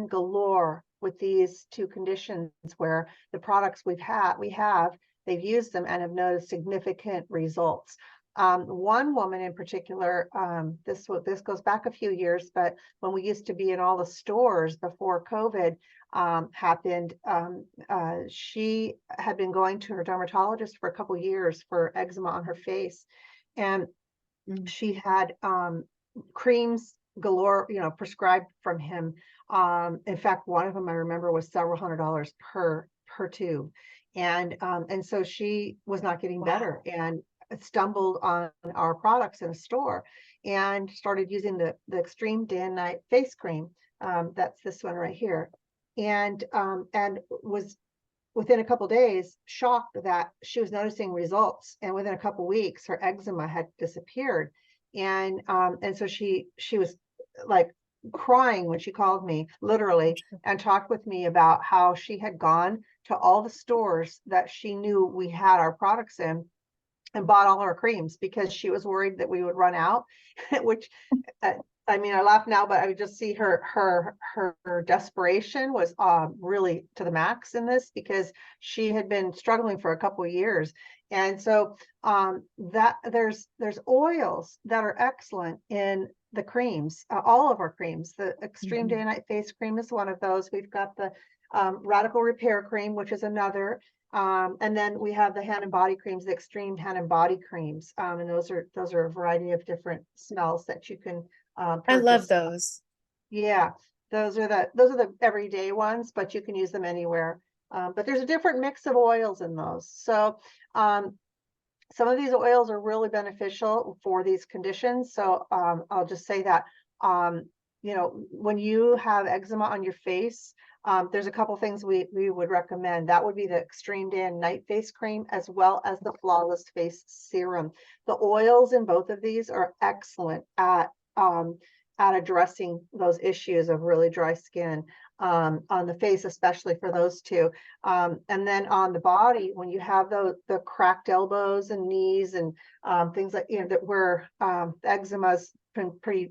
galore with these two conditions where the products we have, they've used them and have noticed significant results. One woman in particular, this goes back a few years, but when we used to be in all the stores before COVID happened, she had been going to her dermatologist for a couple years for eczema on her face, and she had creams galore, prescribed from him. In fact, one of them I remember was several $100s per tube, and so she was not getting better, and stumbled on our products in a store and started using the extreme day and night face cream. That's this one right here, and was within a couple days shocked that she was noticing results, and within a couple weeks her eczema had disappeared. And so she was like crying when she called me, literally, and talked with me about how she had gone to all the stores that she knew we had our products in and bought all our creams because she was worried that we would run out. Which I mean, I laugh now, but I would just see her desperation was really to the max in this, because she had been struggling for a couple of years. And so that there's oils that are excellent in the creams, all of our creams. The extreme day and night face cream is one of those. We've got the radical repair cream, which is another. And then we have the hand and body creams, the extreme hand and body creams. And those are a variety of different smells that you can purchase. I love those. Yeah, those are the everyday ones, but you can use them anywhere. But there's a different mix of oils in those. So some of these oils are really beneficial for these conditions. So I'll just say that when you have eczema on your face, there's a couple things we would recommend. That would be the extreme day and night face cream, as well as the flawless face serum. The oils in both of these are excellent at addressing those issues of really dry skin on the face, especially for those two. And then on the body, when you have the cracked elbows and knees and things like that, where eczema's been pretty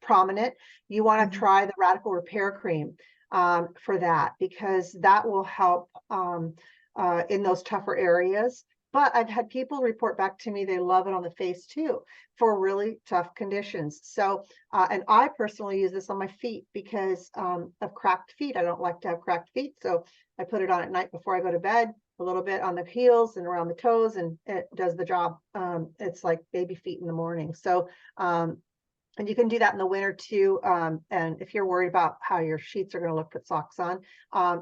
prominent, you want to try the radical repair cream for that, because that will help in those tougher areas. But I've had people report back to me they love it on the face too for really tough conditions. So and I personally use this on my feet because of cracked feet. I don't like to have cracked feet, so I put it on at night before I go to bed, a little bit on the heels and around the toes, and it does the job. It's like baby feet in the morning. So and you can do that in the winter too. And if you're worried about how your sheets are going to look, put socks on.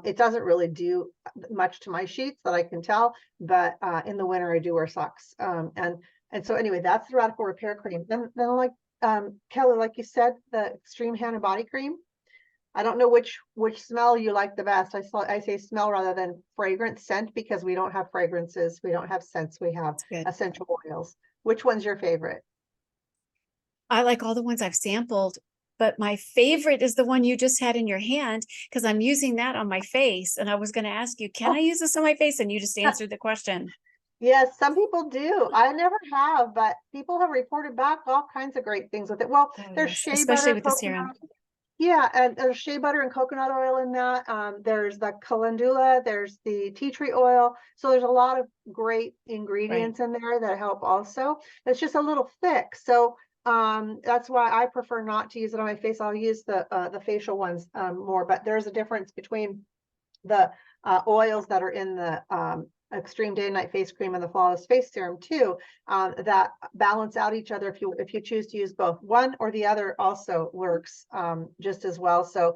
It doesn't really do much to my sheets that I can tell, but in the winter I do wear socks. And so anyway, that's the radical repair cream. Then like Kelly, like you said, the extreme hand and body cream. I don't know which smell you like the best. I say smell rather than fragrance, scent, because we don't have fragrances, we don't have scents, we have essential oils. Which one's your favorite? I like all the ones I've sampled, but my favorite is the one you just had in your hand, because I'm using that on my face. And I was going to ask you, can I use this on my face? And you just answered the question. Yes, some people do. I never have, but people have reported back all kinds of great things with it. Well, there's shea especially butter, with the serum. Yeah, and there's shea butter and coconut oil in that. There's the calendula, there's the tea tree oil. So there's a lot of great ingredients in there that help also. It's just a little thick. So that's why I prefer not to use it on my face. I'll use the facial ones more, but there's a difference between the oils that are in the extreme day and night face cream and the flawless face serum too, that balance out each other. If you choose to use both, one or the other also works just as well. So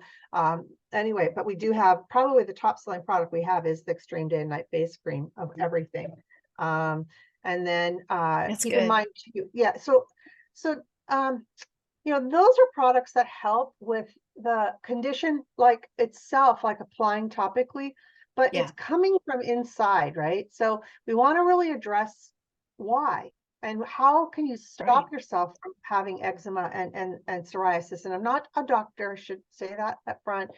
anyway, but we do have, probably the top selling product we have is the extreme day and night face cream of everything. And then keep in mind too, so those are products that help with the condition like itself, like applying topically, but it's coming from inside, right? So we want to really address why and how can you stop yourself from having eczema and psoriasis. And I'm not a doctor, I should say that up front.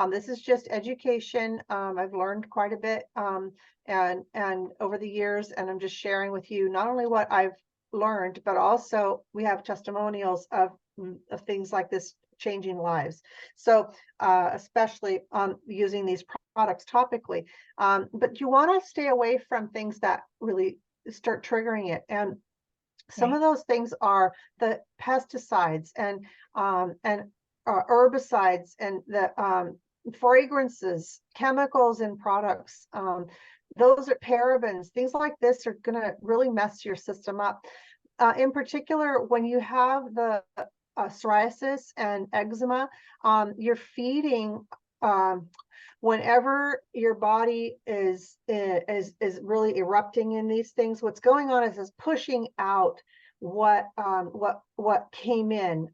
This is just education. I've learned quite a bit and over the years, and I'm just sharing with you not only what I've learned, but also we have testimonials of things like this changing lives. So especially using these products topically. But you want to stay away from things that really start triggering it. And some Right. of those things are the pesticides and herbicides and the fragrances, chemicals in products. Those are parabens, things like this are going to really mess your system up. In particular, when you have the psoriasis and eczema, you're feeding whenever your body is really erupting in these things. What's going on is pushing out what came in,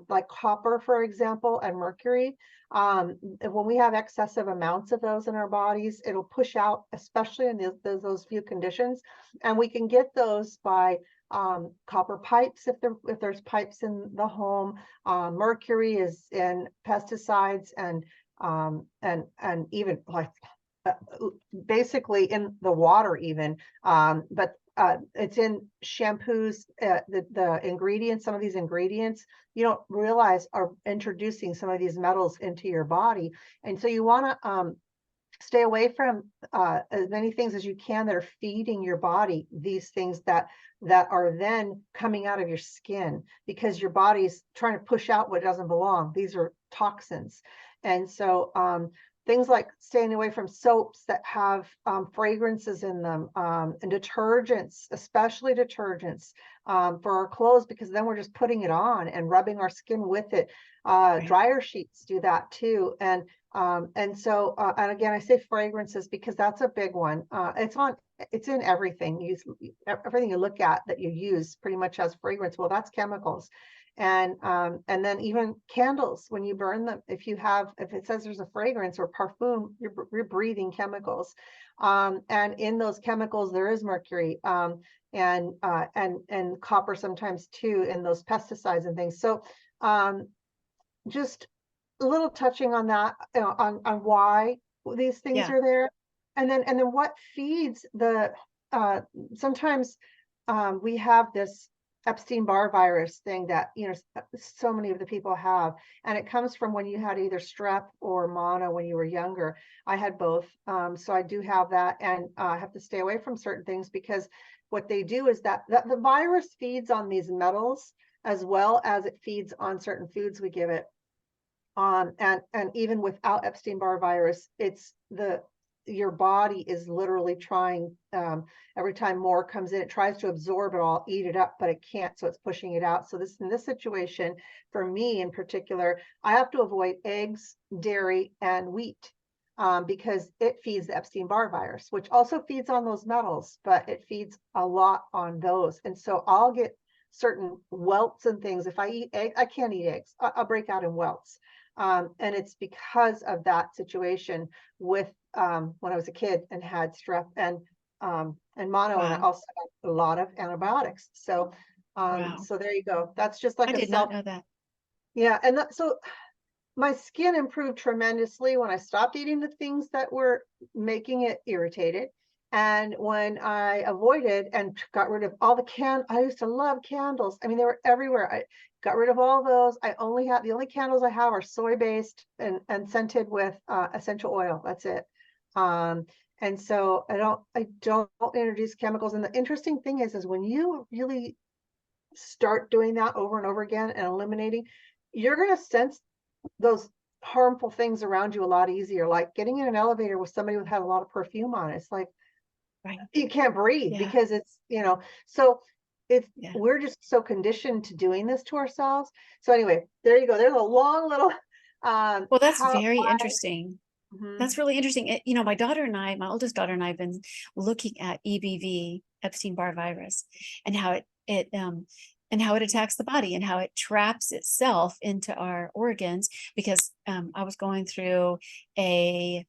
like copper, for example, and mercury. When we have excessive amounts of those in our bodies, it'll push out, especially in those few conditions. And we can get those by copper pipes if there's pipes in the home. Mercury is in pesticides and even like basically in the water even, but it's in shampoos. The ingredients, some of these ingredients you don't realize are introducing some of these metals into your body, and so you want to stay away from as many things as you can that are feeding your body these things that are then coming out of your skin, because your body's trying to push out what doesn't belong. These are toxins. And so things like staying away from soaps that have fragrances in them, and detergents, especially detergents for our clothes, because then we're just putting it on and rubbing our skin with it. Right. Dryer sheets do that too. And so and again, I say fragrances because that's a big one. It's in everything. Everything you look at that you use pretty much has fragrance. Well, that's chemicals. And then even candles, when you burn them, if it says there's a fragrance or parfum, you're breathing chemicals. And in those chemicals there is mercury, and copper sometimes too, in those pesticides and things. So just a little touching on that, on why these things Yeah. are there, and then what feeds the sometimes we have this epstein barr virus thing that so many of the people have, and it comes from when you had either strep or mono when you were younger. I had both, so I do have that, and I have to stay away from certain things because what they do is that the virus feeds on these metals as well as it feeds on certain foods we give it. And even without Epstein-Barr virus, your body is literally trying, every time more comes in, it tries to absorb it all, eat it up, but it can't, so it's pushing it out. So in this situation, for me in particular, I have to avoid eggs, dairy, and wheat, because it feeds the Epstein-Barr virus, which also feeds on those metals, but it feeds a lot on those. And so I'll get certain welts and things. If I eat eggs, I can't eat eggs. I'll break out in welts. And it's because of that situation with when I was a kid and had strep and mono, and I Wow. also had a lot of antibiotics. So Wow. so there you go. That's just I like a did not know that. yeah. And so my skin improved tremendously when I stopped eating the things that were making it irritated. And when I avoided and got rid of all I used to love candles. I mean, they were everywhere. I got rid of all those. The only candles I have are soy based and scented with essential oil. That's it. And so I don't introduce chemicals. And the interesting thing is when you really start doing that over and over again and eliminating, you're going to sense those harmful things around you a lot easier. Like getting in an elevator with somebody who had a lot of perfume on, it's like Right. you can't breathe Yeah. because it's so Yeah. we're just so conditioned to doing this to ourselves. So anyway, there you go. There's a long little Well, that's very interesting. Mhm. That's really interesting. My oldest daughter and I have been looking at EBV, Epstein-Barr virus, and how it attacks the body and how it traps itself into our organs. Because I was going through a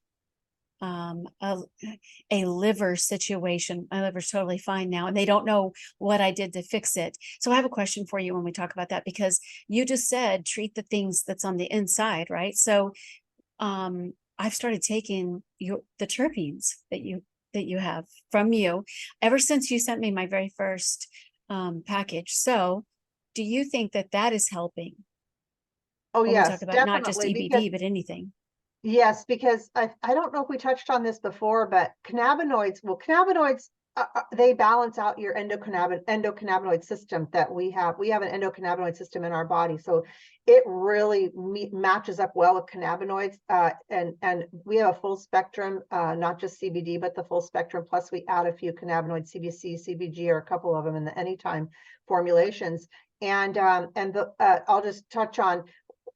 liver situation. My liver's totally fine now, and they don't know what I did to fix it. So I have a question for you when we talk about that, because you just said treat the things that's on the inside, right? So I've started taking the terpenes that you have from you ever since you sent me my very first package. So do you think that is helping? Oh, when we talk yes, about not just definitely, because EBV, but anything. yes, because I don't know if we touched on this before, but cannabinoids, they balance out your endocannabinoid system that we have. We have an endocannabinoid system in our body, so it really matches up well with cannabinoids. And we have a full spectrum, not just CBD, but the full spectrum. Plus, we add a few cannabinoids, CBC, CBG, or a couple of them in the anytime formulations. And I'll just touch on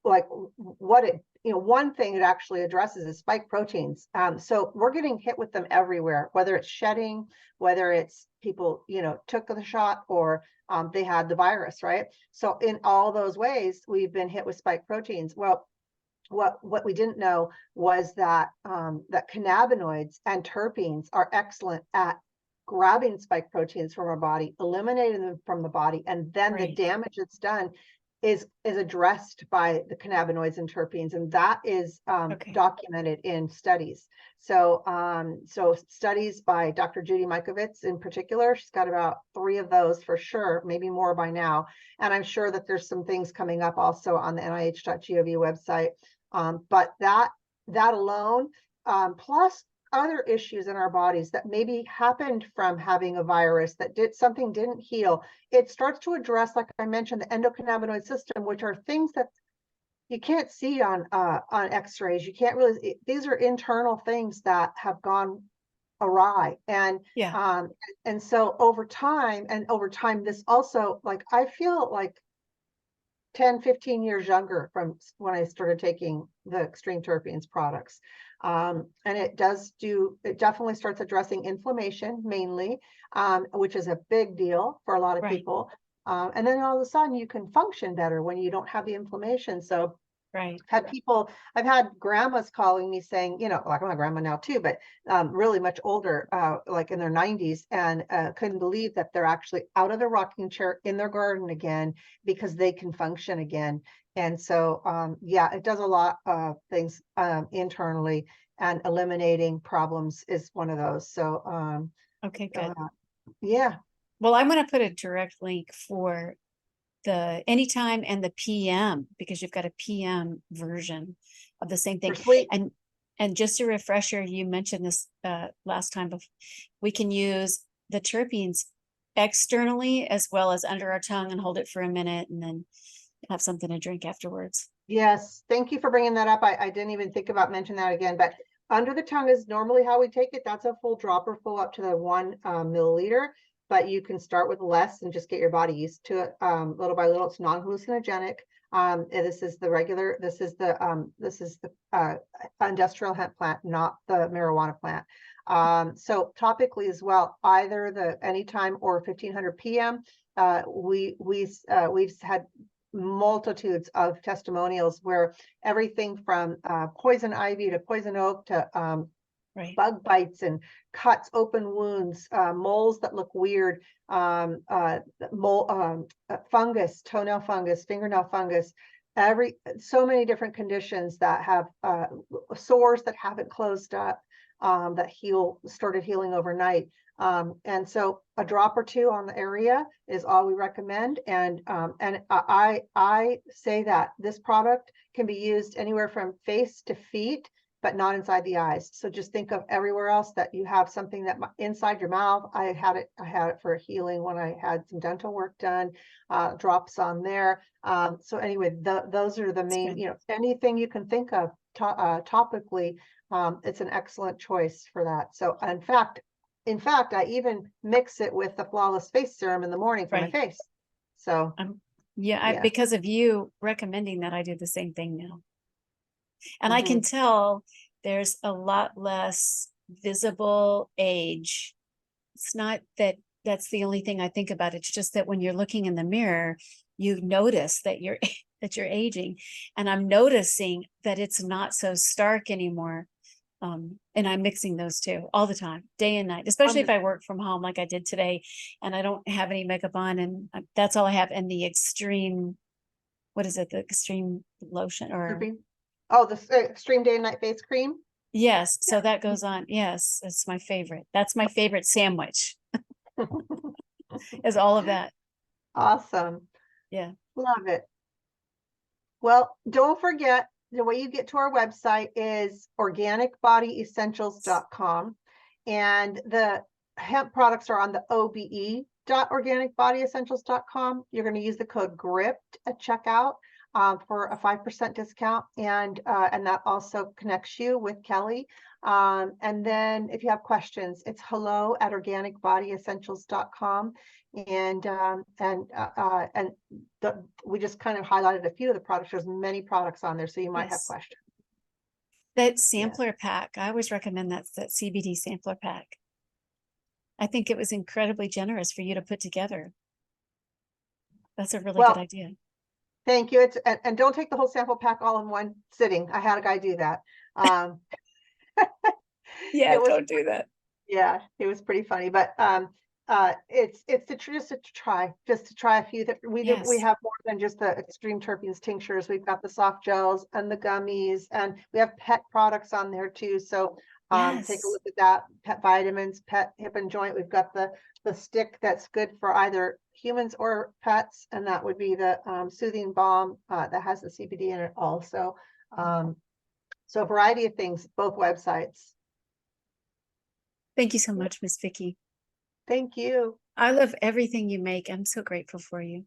like what it, one thing it actually addresses is spike proteins. So we're getting hit with them everywhere, whether it's shedding, whether it's people, took the shot, or they had the virus, right? So in all those ways, we've been hit with spike proteins. Well, what we didn't know was that that cannabinoids and terpenes are excellent at grabbing spike proteins from our body, eliminating them from the body, and then the damage that's done is addressed by the cannabinoids and terpenes, and that is documented in studies. So so studies by Dr. Judy Mikovits in particular, she's got about 3 of those for sure, maybe more by now, and I'm sure that there's some things coming up also on the nih.gov website. But that alone, plus other issues in our bodies that maybe happened from having a virus that didn't heal, it starts to address, like I mentioned, the endocannabinoid system, which are things that you can't see on x-rays. You can't really, these are internal things that have gone awry. And and so over time, this also, like, I feel like 10, 15 years younger from when I started taking the extreme terpenes products. And it definitely starts addressing inflammation mainly, which is a big deal for a lot of people. And then all of a sudden you can function better when you don't have the inflammation. So I've had grandmas calling me saying, like, I'm a grandma now too, but really much older, like in their 90s, and couldn't believe that they're actually out of their rocking chair in their garden again because they can function again. And so, yeah, it does a lot of things internally, and eliminating problems is one of those. So, okay, good. Yeah. Well, I'm going to put a direct link for the anytime and the PM, because you've got a PM version of the same thing. And just a refresher, you mentioned this last time, but we can use the terpenes externally as well as under our tongue and hold it for a minute and then have something to drink afterwards. Yes, thank you for bringing that up. I didn't even think about mentioning that again, but under the tongue is normally how we take it. That's a full dropper full up to the 1 milliliter. But you can start with less and just get your body used to it little by little. It's non-hallucinogenic. This is the industrial hemp plant, not the marijuana plant. So topically as well, either the anytime or 1500 PM. We've had multitudes of testimonials where everything from poison ivy to poison oak to bug bites and cuts, open wounds, moles that look weird, fungus, toenail fungus, fingernail fungus, so many different conditions that have sores that haven't closed up, that started healing overnight. And so a drop or 2 on the area is all we recommend. And I say that this product can be used anywhere from face to feet, but not inside the eyes. So just think of everywhere else that you have something that inside your mouth. I had it for healing when I had some dental work done, drops on there. So anyway, those are the main, anything you can think of topically, it's an excellent choice for that. So in fact, I even mix it with the Flawless Face Serum in the morning for my face. So because of you recommending that, I do the same thing now. And I can tell there's a lot less visible age. It's not that that's the only thing I think about. It's just that when you're looking in the mirror, you notice that you're aging. And I'm noticing that it's not so stark anymore. And I'm mixing those two all the time, day and night, especially if I work from home like I did today and I don't have any makeup on, and that's all I have. And the extreme, what is it? The extreme lotion or... Oh, the extreme day and night face cream. Yes. So that goes on. Yes. That's my favorite. That's my favorite sandwich is all of that. Awesome. Yeah. Love it. Well, don't forget, the way you get to our website is organicbodyessentials.com. And the hemp products are on the obe.organicbodyessentials.com. You're going to use the code GRIPT at checkout for a 5% discount. And that also connects you with Kelly. And then if you have questions, it's hello@organicbodyessentials.com. And we just kind of highlighted a few of the products. There's many products on there, so you might have Yes. questions. That sampler pack, I always recommend that CBD sampler pack. I think it was incredibly generous for you to put together. That's a really good idea. Thank you. And don't take the whole sample pack all in one sitting. I had a guy do that. Yeah, don't do that. Yeah, it was pretty funny, but it's just to try a few that we have more than just the extreme terpenes tinctures. We've got the soft gels and the gummies, and we have pet products on there too. So take a look at that. Pet vitamins, pet hip and joint. We've got the stick that's good for either humans or pets, and that would be the soothing balm that has the CBD in it also. So a variety of things, both websites. Thank you so much, Miss Vickie. Thank you. I love everything you make. I'm so grateful for you.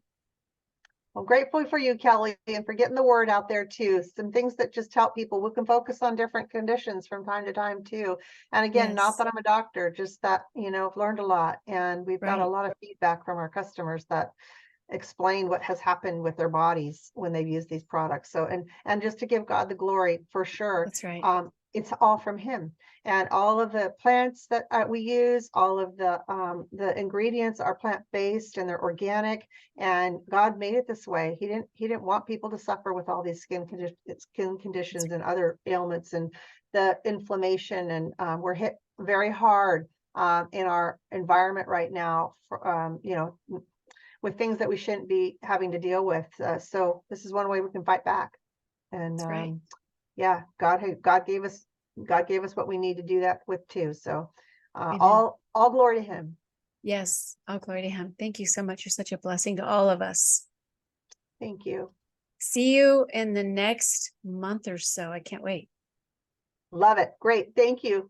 Well, grateful for you, Kelly, and for getting the word out there too. Some things that just help people. We can focus on different conditions from time to time too. And again, not that I'm a doctor, just that, I've learned a lot, and we've got a lot of feedback from our customers that explain what has happened with their bodies when they've used these products. So, and just to give God the glory, for sure. That's right. It's all from him, and all of the plants that we use, all of the ingredients are plant-based and they're organic, and God made it this way. He didn't want people to suffer with all these skin conditions and other ailments and the inflammation, and we're hit very hard in our environment right now for, with things that we shouldn't be having to deal with. So this is one way we can fight back. And yeah, God gave us what we need to do that with too. So all glory to him. Yes, all glory to him. Thank you so much. You're such a blessing to all of us. Thank you. See you in the next month or so. I can't wait. Love it. Great. Thank you.